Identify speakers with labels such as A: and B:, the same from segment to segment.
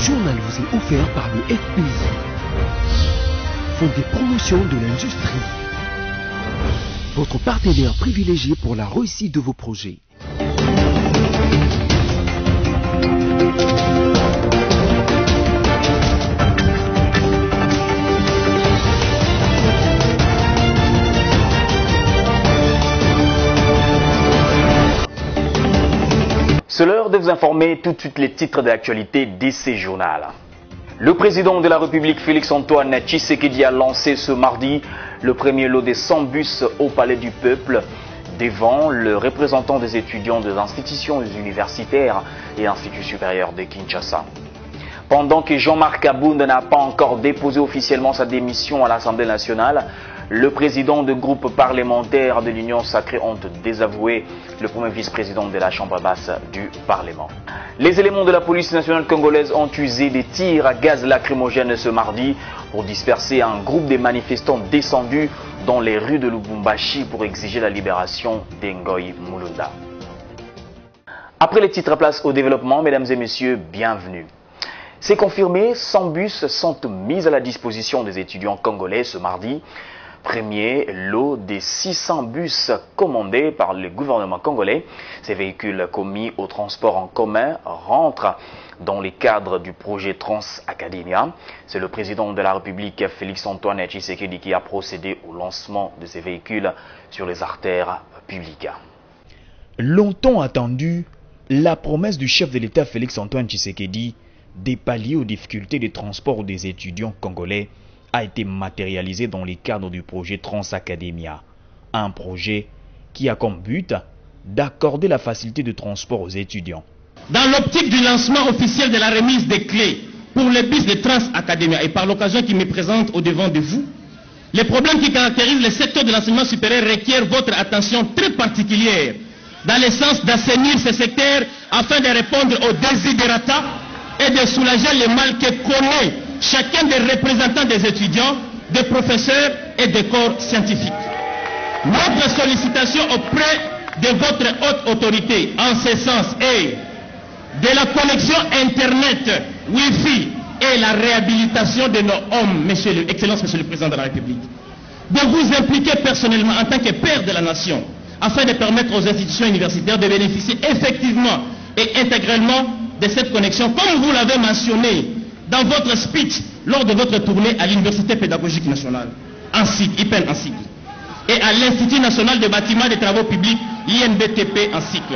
A: journal vous est offert par le FPI, Fonds des promotions de l'industrie, votre partenaire privilégié pour la réussite de vos projets.
B: C'est l'heure de vous informer tout de suite les titres de l'actualité d'IC Journal. Le président de la République Félix-Antoine Tshisekedi a lancé ce mardi le premier lot des 100 bus au Palais du Peuple devant le représentant des étudiants des institutions universitaires et instituts supérieurs de Kinshasa. Pendant que Jean-Marc Abound n'a pas encore déposé officiellement sa démission à l'Assemblée nationale, le président du groupe parlementaire de l'Union Sacrée Honte désavoué le premier vice-président de la Chambre basse du Parlement. Les éléments de la police nationale congolaise ont usé des tirs à gaz lacrymogène ce mardi pour disperser un groupe de manifestants descendus dans les rues de Lubumbashi pour exiger la libération d'Ngoy Mulunda. Après les titres, place au développement, mesdames et messieurs, bienvenue. C'est confirmé, 100 bus sont mis à la disposition des étudiants congolais ce mardi. Premier lot des 600 bus commandés par le gouvernement congolais. Ces véhicules commis au transport en commun rentrent dans le cadre du projet Trans-Academia. C'est le président de la République, Félix-Antoine Tshisekedi, qui a procédé au lancement de ces véhicules sur les artères publiques.
C: Longtemps attendu, la promesse du chef de l'État Félix-Antoine Tshisekedi de pallier aux difficultés de transport des étudiants congolais a été matérialisé dans le cadre du projet Trans-Academia, un projet qui a comme but d'accorder la facilité de transport aux étudiants.
D: Dans l'optique du lancement officiel de la remise des clés pour les bus de Trans-Academia et par l'occasion qui me présente au devant de vous, les problèmes qui caractérisent le secteur de l'enseignement supérieur requièrent votre attention très particulière dans le sens d'assainir ce secteur afin de répondre aux desiderata et de soulager le mal que connaît chacun des représentants des étudiants, des professeurs et des corps scientifiques. Notre sollicitation auprès de votre haute autorité en ce sens est de la connexion Internet, Wi-Fi et la réhabilitation de nos hommes, Excellence Monsieur le Président de la République. De vous impliquer personnellement en tant que père de la nation afin de permettre aux institutions universitaires de bénéficier effectivement et intégralement de cette connexion, comme vous l'avez mentionné dans votre speech lors de votre tournée à l'Université pédagogique nationale, IPEN en cycle, et à l'Institut national des bâtiments et des travaux publics, INBTP en cycle.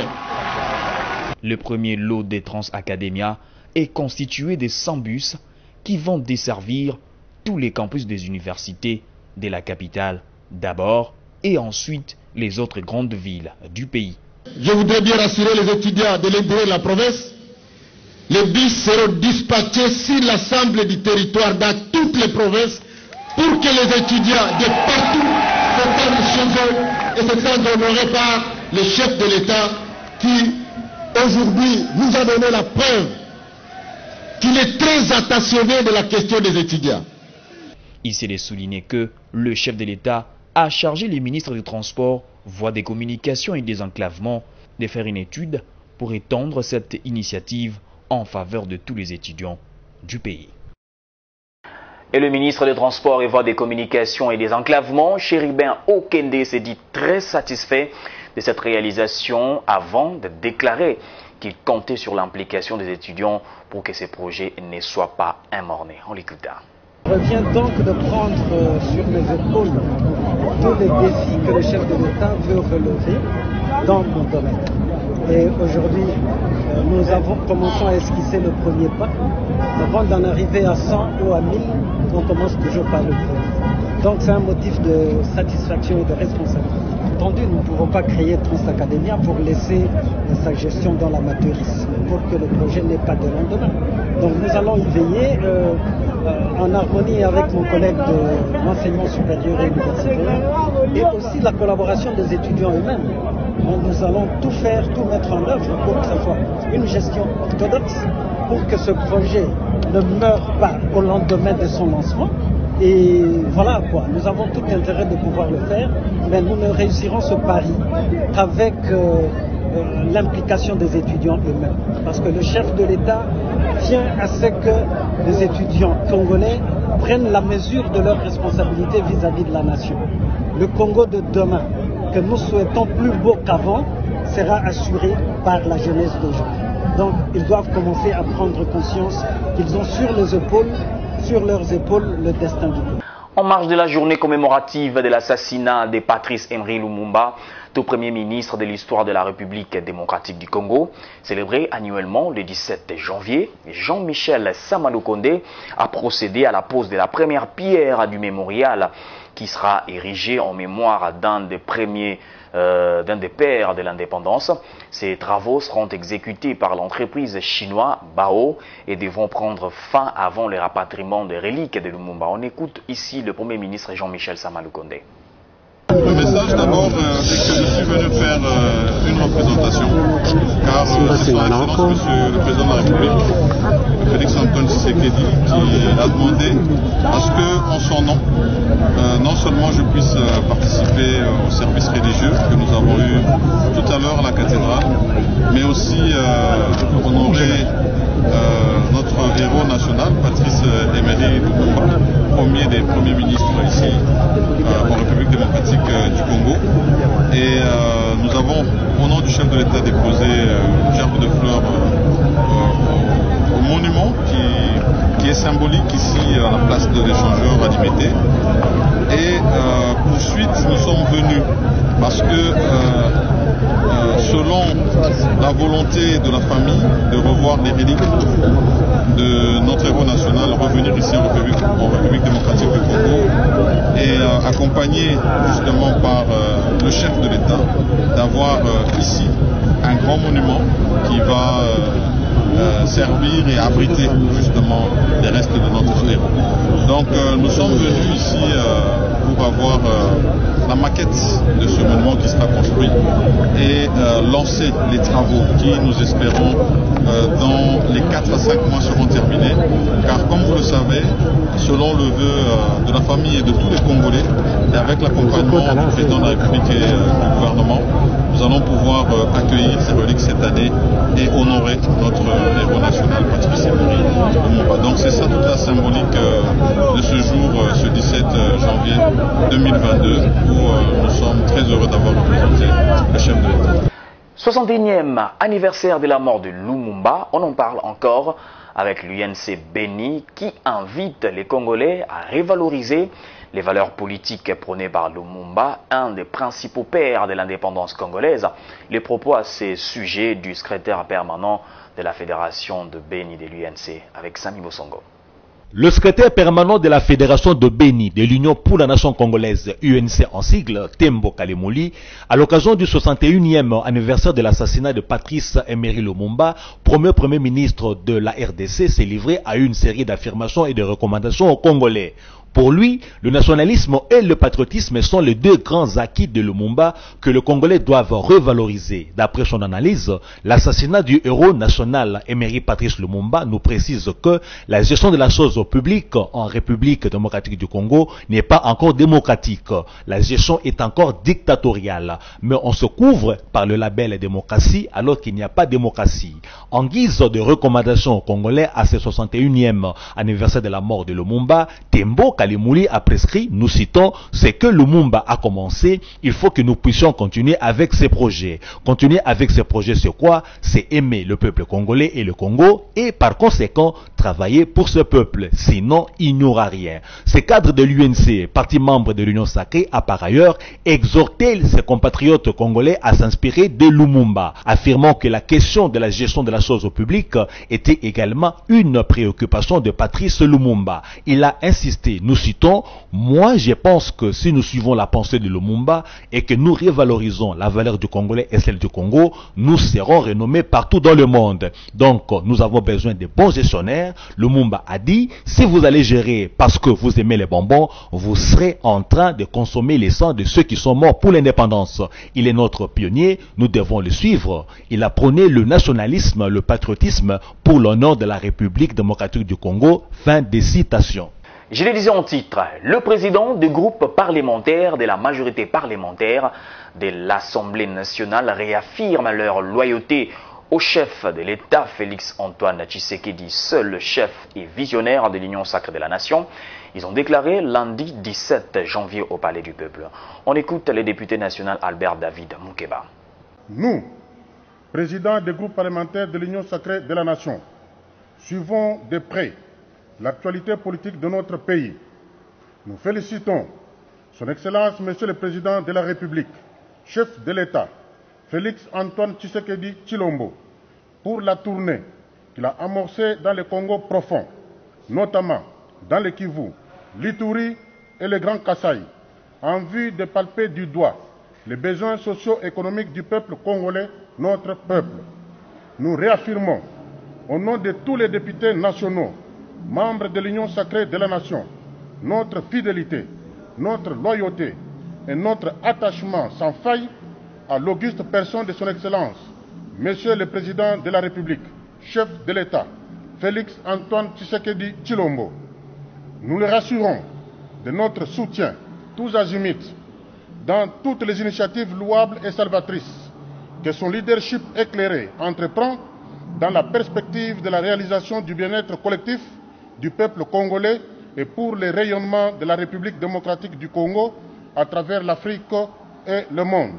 C: Le premier lot des Trans-Academia est constitué de 100 bus qui vont desservir tous les campus des universités de la capitale d'abord et ensuite les autres grandes villes du pays.
E: Je voudrais bien rassurer les étudiants de l'intérieur de la province. Les bus seront dispatchés sur l'ensemble du territoire dans toutes les provinces pour que les étudiants de partout s'entendent chez eux et se sentent honorés par le chef de l'État qui aujourd'hui nous a donné la preuve qu'il est très attentionné de la question des étudiants.
C: Il s'est de souligner que le chef de l'État a chargé les ministres des Transports, voies des communications et des enclavements de faire une étude pour étendre cette initiative en faveur de tous les étudiants du pays.
B: Et le ministre des Transports et Voies des Communications et des Enclavements, Chéribin Okende, s'est dit très satisfait de cette réalisation avant de déclarer qu'il comptait sur l'implication des étudiants pour que ces projets ne soient pas immornés. On l'écoute.
F: Je reviens donc de prendre sur mes épaules tous les défis que le chef de l'État veut relever dans mon domaine. Et aujourd'hui, nous commençons à esquisser le premier pas. Avant d'en arriver à 100 ou à 1000, on commence toujours par le premier. Donc c'est un motif de satisfaction et de responsabilité. Entendu, nous ne pouvons pas créer Trans-Academia pour laisser sa gestion dans l'amateurisme, pour que le projet n'ait pas de lendemain. Donc nous allons y veiller en harmonie avec mon collègue de l'enseignement supérieur et universitaire et aussi la collaboration des étudiants eux-mêmes. Nous allons tout faire, tout mettre en œuvre pour que ce soit une gestion orthodoxe, pour que ce projet ne meure pas au lendemain de son lancement. Et voilà quoi, nous avons tout intérêt de pouvoir le faire, mais nous ne réussirons ce pari qu'avec l'implication des étudiants eux-mêmes. Parce que le chef de l'État tient à ce que les étudiants congolais prennent la mesure de leurs responsabilités vis-à-vis de la nation. Le Congo de demain, que nous souhaitons plus beau qu'avant, sera assuré par la jeunesse d'aujourd'hui. Donc ils doivent commencer à prendre conscience qu'ils ont sur leurs épaules le destin du pays.
B: En marge de la journée commémorative de l'assassinat de Patrice Emery Lumumba, tout premier ministre de l'histoire de la République démocratique du Congo, célébré annuellement le 17 janvier, Jean-Michel Samalukonde a procédé à la pose de la première pierre du mémorial qui sera érigé en mémoire d'un des pères de l'indépendance. Ces travaux seront exécutés par l'entreprise chinoise Bao et devront prendre fin avant le rapatriement des reliques de Lumumba. On écoute ici le Premier ministre Jean-Michel Samalukonde.
G: Le message d'abord, c'est que je suis venu faire une représentation, car c'est son Excellence, Monsieur le Président de la République, Félix Antoine Tshisekedi, qui a demandé à ce que, en son nom, non seulement je puisse participer au service religieux que nous avons eu tout à l'heure à la cathédrale, mais aussi honorer notre héros national, Patrice Emery Lumumba, premier des premiers ministres ici en République démocratique du Congo. Et nous avons, au nom du chef de l'État, déposé une gerbe de fleurs au monument qui est symbolique ici à la place de l'échangeur à Limité. Et poursuite, nous sommes venus parce que selon la volonté de la famille de revoir les reliques de notre héros national, revenir ici en République démocratique du Congo et accompagné justement par le chef de l'État, d'avoir ici un grand monument qui va servir et abriter justement les restes de notre héros. Donc nous sommes venus ici pour avoir la maquette de ce monument qui sera construit et lancer les travaux qui, nous espérons, dans les 4 à 5 mois seront terminés. Car comme vous le savez, selon le vœu de la famille et de tous les Congolais, et avec l'accompagnement du président de la République et du gouvernement, nous allons pouvoir accueillir ces reliques cette année et honorer notre héros national, Patrice Emery Lumumba. Donc c'est ça toute la symbolique de ce jour, ce 17 janvier 2022, où nous sommes très heureux d'avoir représenté le chef de l'État.
B: 61e anniversaire de la mort de Lumumba, on en parle encore avec l'UNC Béni qui invite les Congolais à revaloriser les valeurs politiques prônées par Lumumba, un des principaux pères de l'indépendance congolaise. Les propos à ces sujets du secrétaire permanent de la Fédération de Béni de l'UNC avec Sami Mosongo.
H: Le secrétaire permanent de la Fédération de Béni de l'Union pour la Nation Congolaise, UNC en sigle, Tembo Kalemouli, à l'occasion du 61e anniversaire de l'assassinat de Patrice Emery Lumumba, premier ministre de la RDC, s'est livré à une série d'affirmations et de recommandations aux Congolais. Pour lui, le nationalisme et le patriotisme sont les deux grands acquis de Lumumba que les Congolais doivent revaloriser. D'après son analyse, l'assassinat du héros national Emery Patrice Lumumba nous précise que la gestion de la chose publique en République démocratique du Congo n'est pas encore démocratique. La gestion est encore dictatoriale. Mais on se couvre par le label démocratie alors qu'il n'y a pas de démocratie. En guise de recommandation aux Congolais à ce 61e anniversaire de la mort de Lumumba, Tembo Kalemouli a prescrit, nous citons, c'est que Lumumba a commencé, il faut que nous puissions continuer avec ses projets. Continuer avec ses projets, c'est quoi? C'est aimer le peuple congolais et le Congo et par conséquent travailler pour ce peuple. Sinon, il n'y aura rien. Ce cadre de l'UNC, parti membre de l'Union sacrée, a par ailleurs exhorté ses compatriotes congolais à s'inspirer de Lumumba, affirmant que la question de la gestion de la chose publique était également une préoccupation de Patrice Lumumba. Il a insisté, nous citons, moi je pense que si nous suivons la pensée de Lumumba et que nous révalorisons la valeur du Congolais et celle du Congo, nous serons renommés partout dans le monde. Donc nous avons besoin de bons gestionnaires. Lumumba a dit, si vous allez gérer parce que vous aimez les bonbons, vous serez en train de consommer les sangs de ceux qui sont morts pour l'indépendance. Il est notre pionnier, nous devons le suivre. Il a prôné le nationalisme, le patriotisme pour l'honneur de la République démocratique du Congo. Fin des citations.
B: Je le disais en titre, le président du groupe parlementaire de la majorité parlementaire de l'Assemblée nationale réaffirme leur loyauté au chef de l'État, Félix-Antoine Tshisekedi, seul chef et visionnaire de l'Union sacrée de la nation. Ils ont déclaré lundi 17 janvier au Palais du Peuple. On écoute le député national Albert David Moukeba.
I: Nous, présidents des groupes parlementaires de l'Union sacrée de la nation, suivons de près l'actualité politique de notre pays. Nous félicitons Son Excellence, Monsieur le Président de la République, chef de l'État, Félix-Antoine Tshisekedi Tshilombo, pour la tournée qu'il a amorcée dans le Congo profond, notamment dans le Kivu, l'Ituri et le Grand Kasaï, en vue de palper du doigt les besoins socio-économiques du peuple congolais, notre peuple. Nous réaffirmons, au nom de tous les députés nationaux, membres de l'Union sacrée de la nation, notre fidélité, notre loyauté et notre attachement sans faille à l'auguste personne de son Excellence, Monsieur le Président de la République, chef de l'État, Félix-Antoine Tshisekedi Tshilombo. Nous le rassurons de notre soutien, tous azimuts, dans toutes les initiatives louables et salvatrices que son leadership éclairé entreprend dans la perspective de la réalisation du bien-être collectif du peuple congolais et pour le rayonnement de la République démocratique du Congo à travers l'Afrique et le monde.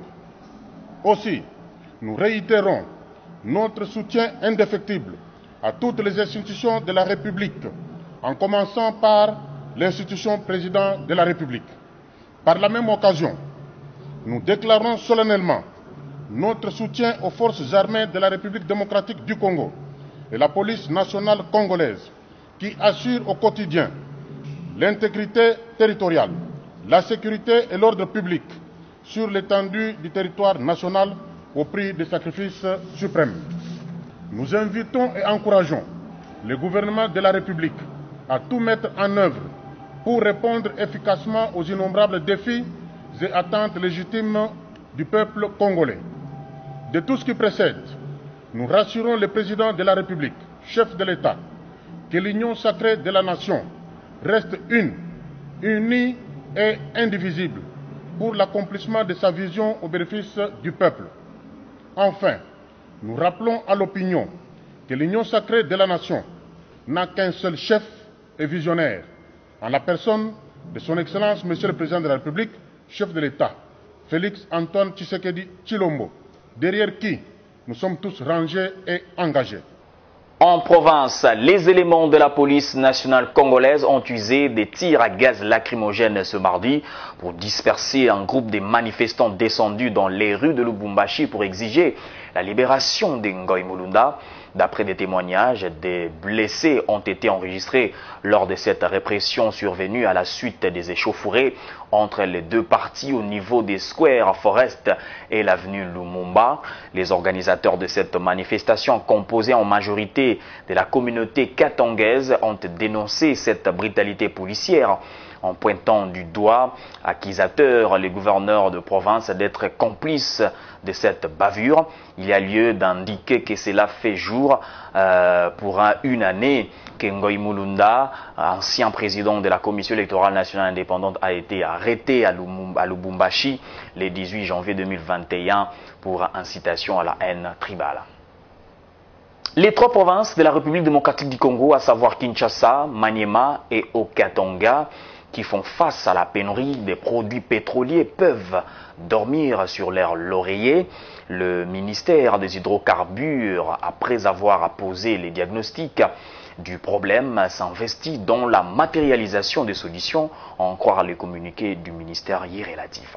I: Aussi, nous réitérons notre soutien indéfectible à toutes les institutions de la République, en commençant par l'institution président de la République. Par la même occasion, nous déclarons solennellement notre soutien aux forces armées de la République démocratique du Congo et la police nationale congolaise, qui assurent au quotidien l'intégrité territoriale, la sécurité et l'ordre public sur l'étendue du territoire national au prix des sacrifices suprêmes. Nous invitons et encourageons le gouvernement de la République à tout mettre en œuvre pour répondre efficacement aux innombrables défis et attentes légitimes du peuple congolais. De tout ce qui précède, nous rassurons le président de la République, chef de l'État, que l'union sacrée de la nation reste unie et indivisible pour l'accomplissement de sa vision au bénéfice du peuple. Enfin, nous rappelons à l'opinion que l'union sacrée de la nation n'a qu'un seul chef et visionnaire, en la personne de son Excellence, Monsieur le Président de la République, chef de l'État, Félix-Antoine Tshisekedi Tshilombo, derrière qui nous sommes tous rangés et engagés.
B: En province, les éléments de la police nationale congolaise ont usé des tirs à gaz lacrymogène ce mardi pour disperser un groupe de manifestants descendus dans les rues de Lubumbashi pour exiger la libération de Ngoï Mulunda. D'après des témoignages, des blessés ont été enregistrés lors de cette répression survenue à la suite des échauffourées entre les deux parties au niveau des Square Forest et l'avenue Lumumba. Les organisateurs de cette manifestation, composée en majorité de la communauté katangaise, ont dénoncé cette brutalité policière en pointant du doigt accusateur les gouverneurs de province d'être complices de cette bavure. Il y a lieu d'indiquer que cela fait jour pour une année que Ngoï Mulunda, ancien président de la Commission électorale nationale indépendante, a été arrêté à Lubumbashi le 18 janvier 2021 pour incitation à la haine tribale. Les trois provinces de la République démocratique du Congo, à savoir Kinshasa, Maniema et Haut-Katanga, qui font face à la pénurie des produits pétroliers, peuvent dormir sur leur laurier. Le ministère des hydrocarbures, après avoir posé les diagnostics du problème, s'investit dans la matérialisation des solutions, en croire les communiqués du ministère y relatif.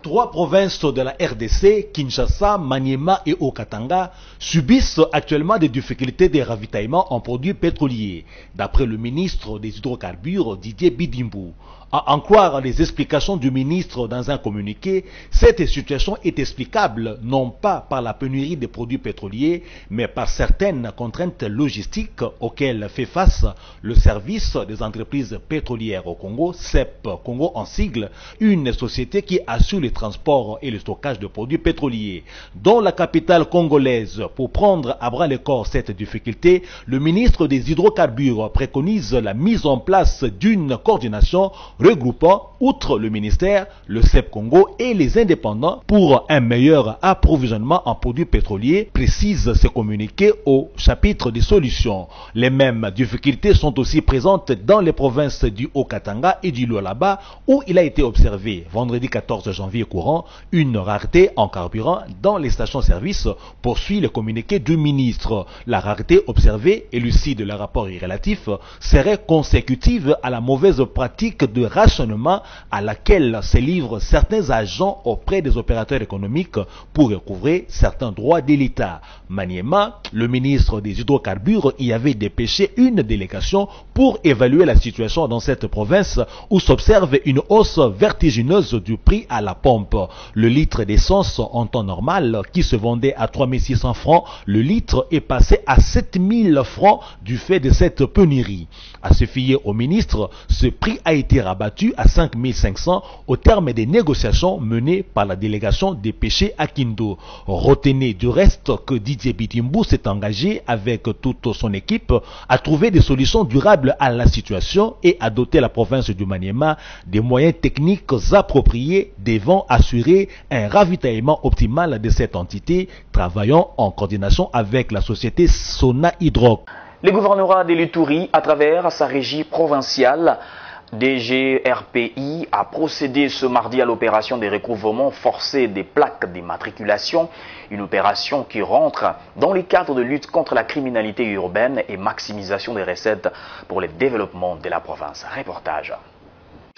H: Trois provinces de la RDC, Kinshasa, Maniema et Haut-Katanga, subissent actuellement des difficultés de ravitaillement en produits pétroliers, d'après le ministre des Hydrocarbures Didier Bidimbu. À en croire les explications du ministre dans un communiqué, cette situation est explicable non pas par la pénurie des produits pétroliers, mais par certaines contraintes logistiques auxquelles fait face le service des entreprises pétrolières au Congo, CEP Congo en sigle, une société qui assure les transports et le stockage de produits pétroliers. Dans la capitale congolaise, pour prendre à bras le corps cette difficulté, le ministre des hydrocarbures préconise la mise en place d'une coordination regroupant, outre le ministère, le CEP Congo et les indépendants pour un meilleur approvisionnement en produits pétroliers, précise ce communiqué au chapitre des solutions. Les mêmes difficultés sont aussi présentes dans les provinces du Haut-Katanga et du Lualaba où il a été observé vendredi 14 janvier courant une rareté en carburant dans les stations-service, poursuit le communiqué du ministre. La rareté observée, élucide le rapport relatif, serait consécutive à la mauvaise pratique de rationnement à laquelle se livrent certains agents auprès des opérateurs économiques pour recouvrer certains droits de l'État. Maniema, le ministre des hydrocarbures, y avait dépêché une délégation pour évaluer la situation dans cette province où s'observe une hausse vertigineuse du prix à la pompe. Le litre d'essence en temps normal, qui se vendait à 3600 francs, le litre est passé à 7000 francs du fait de cette pénurie. À se fier au ministre, ce prix a été rabattu à 5500 au terme des négociations menées par la délégation dépêchée à Kindu. Retenez du reste que Didier Bitimbu s'est engagé avec toute son équipe à trouver des solutions durables à la situation et à doter la province du Maniema des moyens techniques appropriés devant assurer un ravitaillement optimal de cette entité, travaillant en coordination avec la société Sona Hydroc.
B: Le gouvernorat de l'Ituri, à travers sa régie provinciale, DGRPI, a procédé ce mardi à l'opération de recouvrement forcé des plaques d'immatriculation, une opération qui rentre dans les cadres de lutte contre la criminalité urbaine et maximisation des recettes pour le développement de la province. Reportage.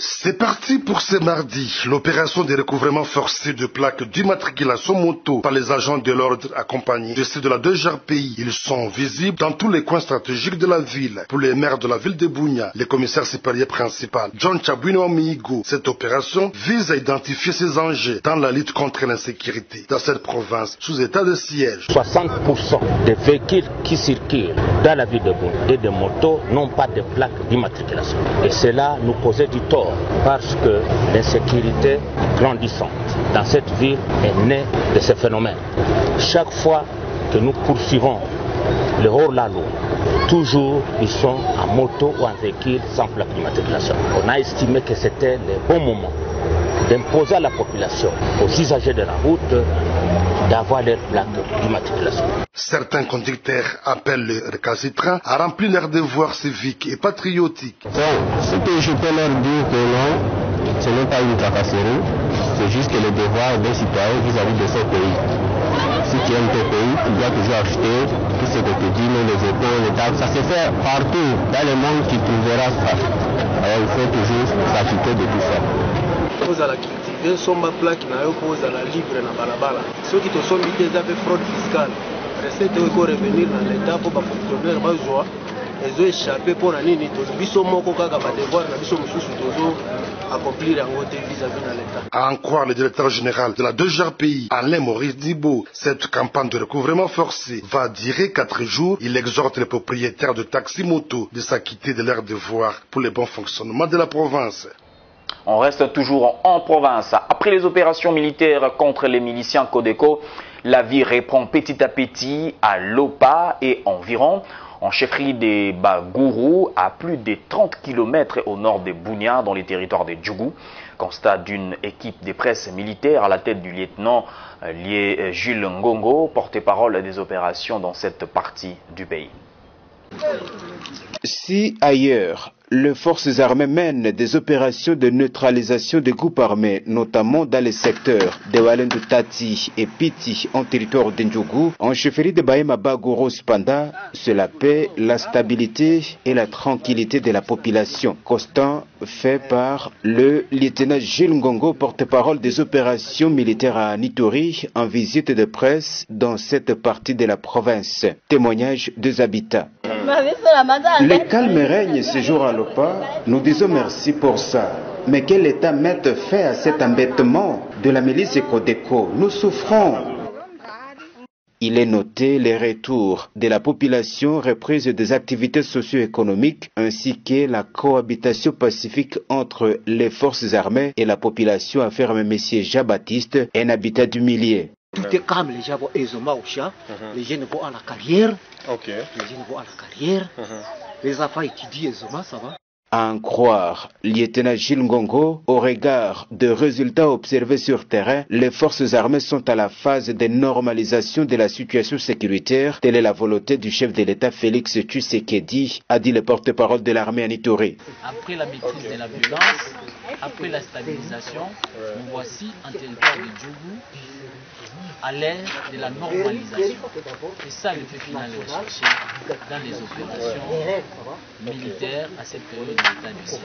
E: C'est parti pour ce mardi, l'opération de recouvrement forcé de plaques d'immatriculation moto par les agents de l'ordre accompagnés de ceux de la DGRPI. Ils sont visibles dans tous les coins stratégiques de la ville. Pour les maires de la ville de Bunia, le commissaire supérieur principal, John Chabwino Amigo, cette opération vise à identifier ces enjeux dans la lutte contre l'insécurité dans cette province sous état de siège.
J: 60% des véhicules qui circulent dans la ville de Bunia et des motos n'ont pas de plaques d'immatriculation. Et cela nous causait du tort, parce que l'insécurité grandissante dans cette ville est née de ce phénomène. Chaque fois que nous poursuivons le hors-la-loi, toujours ils sont en moto ou en véhicule sans plaque d'immatriculation. On a estimé que c'était le bon moment d'imposer à la population, aux usagers de la route, d'avoir leur plaque d'immatriculation.
E: Certains conducteurs appellent les récalcitrants à remplir leurs devoirs civiques et patriotiques.
K: Ce que je peux leur dire que non, ce n'est pas une tracasserie, c'est juste que le devoir d'un citoyen vis-à-vis de ce pays. Si tu aimes ton pays, tu dois toujours acheter tout ce que tu dis, les épaules, les taxes. Ça se fait partout dans le monde, tu trouveras ça. Alors il faut toujours s'acquitter de tout ça.
L: ozala cultiver somba plaque na yo ko ozala libre na balabala soki to sombi des avec fraude fiscale recette ko revenir na l'état pour ba fonctionnaire ba joie ezo échapper pour na nini to biso moko kaka ba devoir na biso mususu tozo accomplir yango te vis-à-vis na l'état.
E: À en croire le directeur général de la DGRPI, Alain Maurice Dibo, cette campagne de recouvrement forcé va durer 4 jours. Il exhorte les propriétaires de taxi-moto de s'acquitter de leurs devoirs pour le bon fonctionnement de la province.
B: On reste toujours en province. Après les opérations militaires contre les miliciens Codeco, la vie reprend petit à petit à Lopa et environ, en chefferie des Bagourou, à plus de 30 km au nord de Bunia, dans les territoires de Djougou. Constat d'une équipe de presse militaire à la tête du lieutenant Jules Ngongo, porte-parole des opérations dans cette partie du pays.
M: Si ailleurs, les forces armées mènent des opérations de neutralisation des groupes armés, notamment dans les secteurs de Walendu Tati et Piti en territoire d'Indjougou, en chefferie de Bahema Bagoro Spanda, c'est la paix, la stabilité et la tranquillité de la population. Constant fait par le lieutenant Gilles Ngongo, porte-parole des opérations militaires à Nitori, en visite de presse dans cette partie de la province. Témoignage des habitants. Le calme règne ce jour à Lopa, nous disons merci pour ça. Mais que l'État mette fin à cet embêtement de la milice Codeco. Nous souffrons. Il est noté les retours de la population reprise des activités socio-économiques ainsi que la cohabitation pacifique entre les forces armées et la population, affirme M. Jean-Baptiste, un habitat du milieu.
N: Tout est calme, les gens vont aisément au champ, les jeunes vont à la carrière, les jeunes vont à la carrière, les enfants étudient aisément, ça va.
M: À en croire lieutenant Gilles Ngongo, au regard des résultats observés sur terrain, les forces armées sont à la phase de normalisation de la situation sécuritaire. Telle est la volonté du chef de l'État Félix Tshisekedi, a dit le porte-parole de l'armée en Ituri.
O: Après la maîtrise de la violence, après la stabilisation, nous voici en territoire de Djougou à l'ère de la normalisation. C'est ça le fait final recherché dans les opérations militaires à cette période d'état du siège.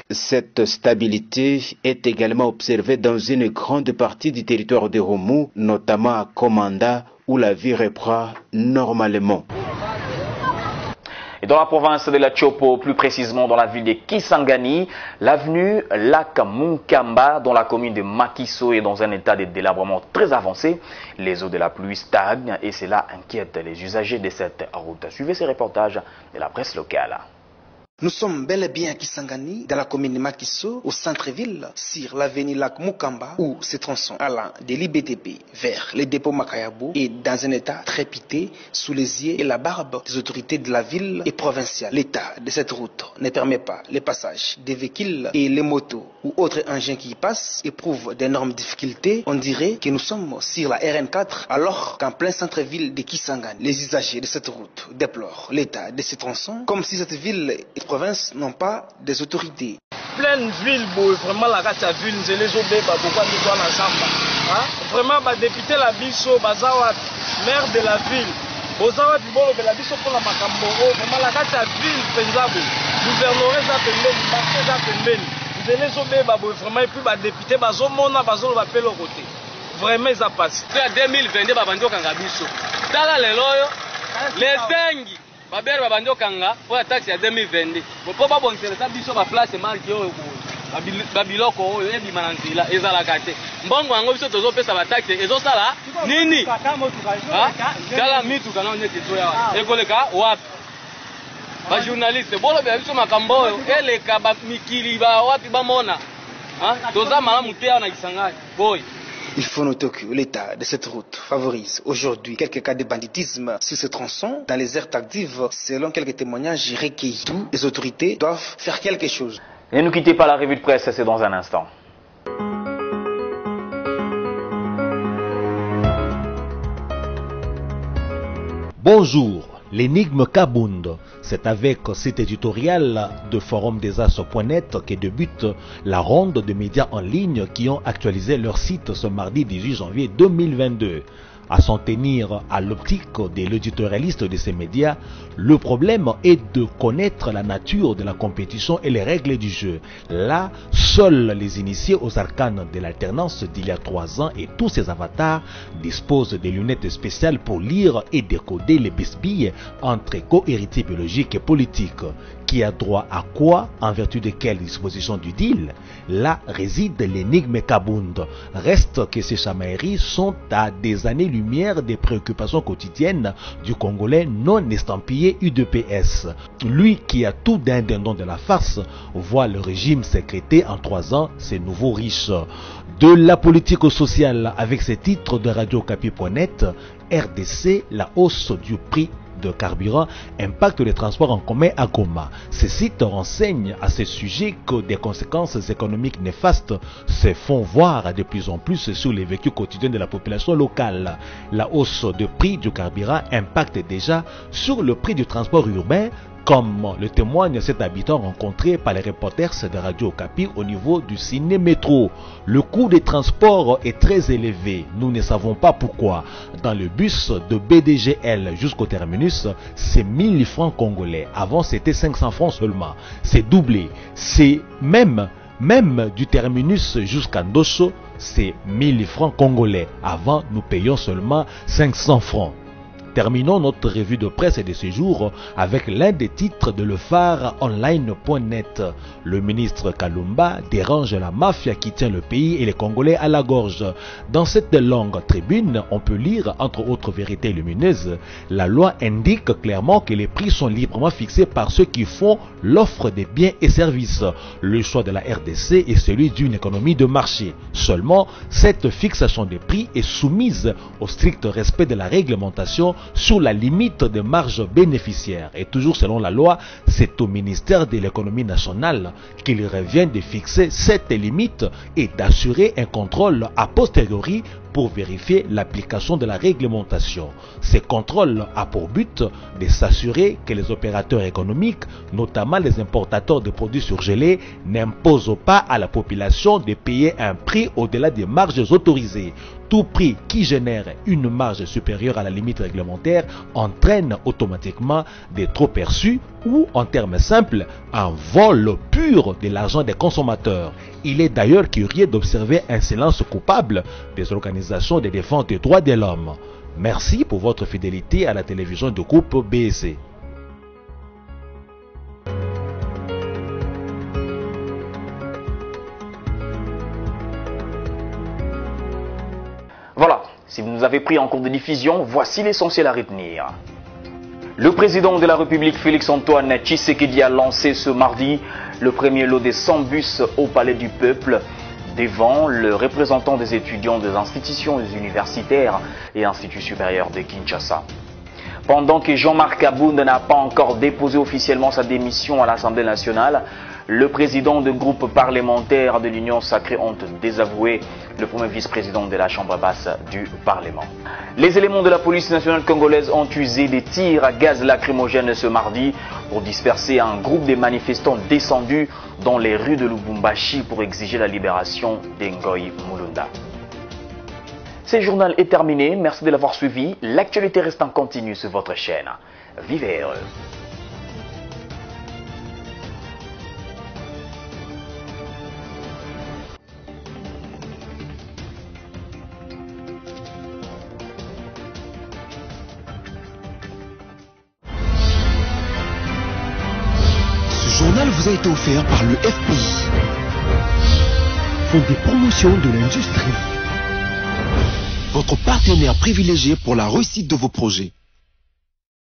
M: Cette stabilité est également observée dans une grande partie du territoire de Romou, notamment à Komanda, où la vie reprend normalement.
B: Et dans la province de la Chopo, plus précisément dans la ville de Kisangani, l'avenue Lac Munkamba, dans la commune de Makiso, est dans un état de délabrement très avancé. Les eaux de la pluie stagnent et cela inquiète les usagers de cette route. Suivez ces reportages de la presse locale.
P: Nous sommes bel et bien à Kisangani, dans la commune de Makiso, au centre-ville, sur l'avenue Lac Mukamba, où ce tronçon allant de l'IBTP vers le dépôt Makayabou est dans un état trépité sous les yeux et la barbe des autorités de la ville et provinciale. L'état de cette route ne permet pas le passage des véhicules et les motos ou autres engins qui y passent éprouvent d'énormes difficultés. On dirait que nous sommes sur la RN4 alors qu'en plein centre-ville de Kisangani, les usagers de cette route déplorent l'état de ce tronçon comme si cette ville et province n'ont pas des autorités.
Q: Pleine ville, vraiment la carte ville, nous les obéis, pourquoi nous sommes ensemble. Vraiment, député la biso, Bazawat, maire de la ville, Bazawat, la biso pour la Makambo, vraiment la carte ville, Penzabo, gouverneure Zapembeni, marché Zapembeni, nous les obéis, vraiment, et puis député, Bazomona, Bazolo, va payer le côté. Vraiment, ça passe. En 2022, Babando Kangabiso. Tala les loyaux, les zengi. Babere babando kanga pour la taxe ya 2022. Pour pas bon intéressant biso ba place marque yo babiloko oyo ebi mananzila ezala kate. Mbongo yango biso tozo pesa ba taxe ezo sala nini? Kala mitu kana onete toya. Ekoleka wapi? Ba journaliste bolo be biso makambo oyo eleka ba mikili ba wapi ba mona. Toza malamu te na Kisangani. Boy.
P: Il faut noter que l'état de cette route favorise aujourd'hui quelques cas de banditisme sur ce tronçon dans les aires actives selon quelques témoignages recueillis. Tous les autorités doivent faire quelque chose.
B: Et ne quittez pas la revue de presse, c'est dans un instant.
H: Bonjour. L'énigme Kabound, c'est avec cet éditorial de Forum des As.net que débute la ronde de médias en ligne qui ont actualisé leur site ce mardi 18 janvier 2022. À s'en tenir à l'optique de l'éditorialiste de ces médias, le problème est de connaître la nature de la compétition et les règles du jeu. Là, seuls les initiés aux arcanes de l'alternance d'il y a 3 ans et tous ces avatars disposent de lunettes spéciales pour lire et décoder les bisbilles entre co-héritiers biologiques et politiques. Qui a droit à quoi, en vertu de quelle disposition du deal? Là réside l'énigme Kabound. Reste que ces chamailleries sont à des années-lumière des préoccupations quotidiennes du Congolais non estampillé UDPS. Lui qui a tout d'un dindon de la farce voit le régime sécréter en 3 ans ses nouveaux riches. De la politique sociale avec ses titres de Radio-Okapi.net, RDC, la hausse du prix de carburant impacte les transports en commun à Goma. Ces sites renseignent à ce sujet que des conséquences économiques néfastes se font voir de plus en plus sur les vécus quotidiens de la population locale. La hausse de prix du carburant impacte déjà sur le prix du transport urbain, comme le témoigne cet habitant rencontré par les reporters de Radio Okapi au niveau du ciné-métro. Le coût des transports est très élevé. Nous ne savons pas pourquoi. Dans le bus de BDGL jusqu'au terminus, c'est 1000 francs congolais. Avant, c'était 500 francs seulement. C'est doublé. C'est même du terminus jusqu'à Ndosso, c'est 1000 francs congolais. Avant, nous payons seulement 500 francs. Terminons notre revue de presse de ce jour avec l'un des titres de lephare-online.net. Le ministre Kalumba dérange la mafia qui tient le pays et les Congolais à la gorge. Dans cette longue tribune, on peut lire, entre autres vérités lumineuses, la loi indique clairement que les prix sont librement fixés par ceux qui font l'offre des biens et services. Le choix de la RDC est celui d'une économie de marché. Seulement, cette fixation des prix est soumise au strict respect de la réglementation sous la limite de marge bénéficiaire. Et toujours selon la loi, c'est au ministère de l'économie nationale qu'il revient de fixer cette limite et d'assurer un contrôle a posteriori pour vérifier l'application de la réglementation. Ce contrôle a pour but de s'assurer que les opérateurs économiques, notamment les importateurs de produits surgelés, n'imposent pas à la population de payer un prix au-delà des marges autorisées. Tout prix qui génère une marge supérieure à la limite réglementaire entraîne automatiquement des trop perçus ou, en termes simples, un vol pur de l'argent des consommateurs. Il est d'ailleurs curieux d'observer un silence coupable des organisations de défense des droits de l'homme. Merci pour votre fidélité à la télévision du groupe BSC.
B: Voilà, si vous nous avez pris en cours de diffusion, voici l'essentiel à retenir. Le président de la République Félix-Antoine Tshisekedi a lancé ce mardi le premier lot des 100 bus au Palais du Peuple devant le représentant des étudiants des institutions universitaires et instituts supérieurs de Kinshasa. Pendant que Jean-Marc Abound n'a pas encore déposé officiellement sa démission à l'Assemblée nationale, le président du groupe parlementaire de l'Union sacrée ont désavoué le premier vice-président de la Chambre basse du Parlement. Les éléments de la police nationale congolaise ont usé des tirs à gaz lacrymogène ce mardi pour disperser un groupe de manifestants descendus dans les rues de Lubumbashi pour exiger la libération d'Ngoy Mulunda. Ce journal est terminé, merci de l'avoir suivi. L'actualité reste en continu sur votre chaîne. Vivez heureux.
A: Ce journal vous a été offert par le FPI, Fonds des promotions de l'industrie, votre partenaire privilégié pour la réussite de vos projets.